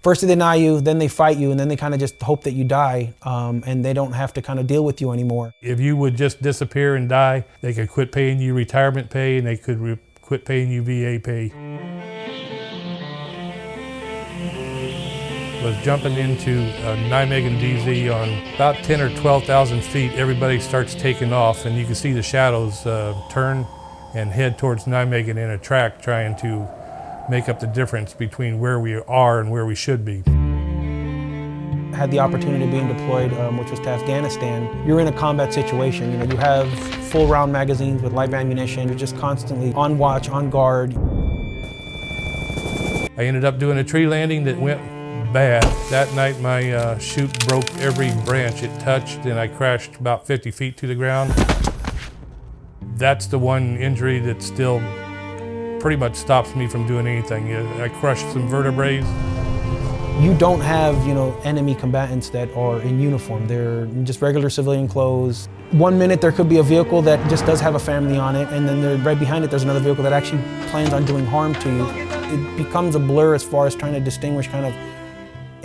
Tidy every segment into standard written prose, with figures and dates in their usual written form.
First they deny you, then they fight you, and then they kind of just hope that you die, and they don't have to kind of deal with you anymore. If you would just disappear and die, they could quit paying you retirement pay, and they could quit paying you VA pay. Was jumping into Nijmegen DZ on about 10 or 12,000 feet. Everybody starts taking off, and you can see the shadows turn and head towards Nijmegen in a track, trying to make up the difference between where we are and where we should be. I had the opportunity of being deployed, which was to Afghanistan. You're in a combat situation. You know, you have full round magazines with live ammunition. You're just constantly on watch, on guard. I ended up doing a tree landing that went bad. That night my chute broke every branch it touched, and I crashed about 50 feet to the ground. That's the one injury that still pretty much stops me from doing anything. I crushed some vertebrae. You don't have, enemy combatants that are in uniform. They're just regular civilian clothes. 1 minute there could be a vehicle that just does have a family on it, and then right behind it there's another vehicle that actually plans on doing harm to you. It becomes a blur as far as trying to distinguish kind of,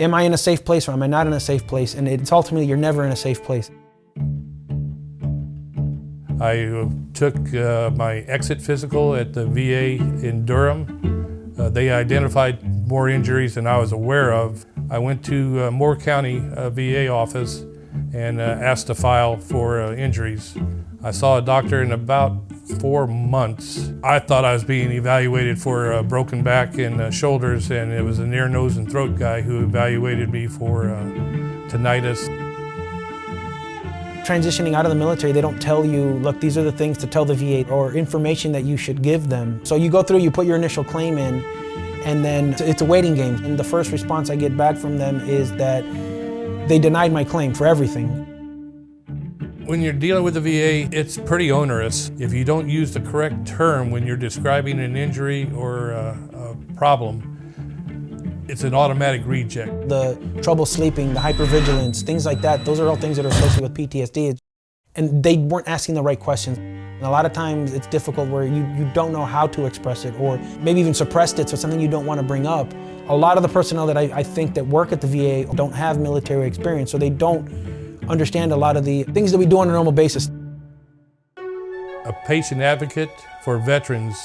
am I in a safe place or am I not in a safe place? And it's ultimately, you're never in a safe place. I took my exit physical at the VA in Durham. They identified more injuries than I was aware of. I went to Moore County VA office and asked to file for injuries. I saw a doctor in about 4 months. I thought I was being evaluated for a broken back and shoulders, and it was an ear, nose, and throat guy who evaluated me for tinnitus. Transitioning out of the military, they don't tell you, look, these are the things to tell the VA or information that you should give them. So you go through, you put your initial claim in, and then it's a waiting game. And the first response I get back from them is that they denied my claim for everything. When you're dealing with the VA, it's pretty onerous. If you don't use the correct term when you're describing an injury or a problem, it's an automatic reject. The trouble sleeping, the hypervigilance, things like that, those are all things that are associated with PTSD. And they weren't asking the right questions. And a lot of times it's difficult where you don't know how to express it, or maybe even suppressed it, so it's something you don't want to bring up. A lot of the personnel that I think that work at the VA don't have military experience, so they don't understand a lot of the things that we do on a normal basis. A patient advocate for veterans,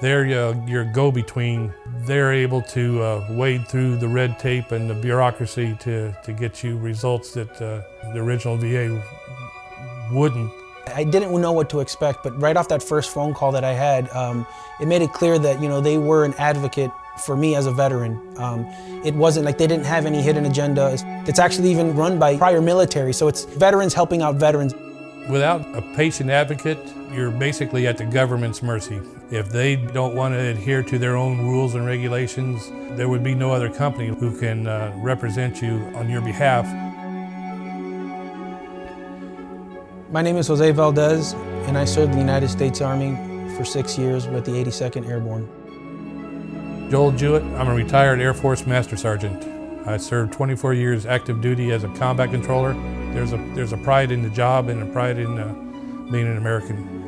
they're your go-between. They're able to wade through the red tape and the bureaucracy to get you results that the original VA wouldn't. I didn't know what to expect, but right off that first phone call that I had, it made it clear that they were an advocate for me as a veteran. It wasn't like they didn't have any hidden agenda. It's actually even run by prior military, so it's veterans helping out veterans. Without a patient advocate, you're basically at the government's mercy. If they don't want to adhere to their own rules and regulations, there would be no other company who can represent you on your behalf. My name is Jose Valdez, and I served the United States Army for 6 years with the 82nd Airborne. Joel Jewett, I'm a retired Air Force Master Sergeant. I served 24 years active duty as a combat controller. There's a pride in the job and a pride in being an American.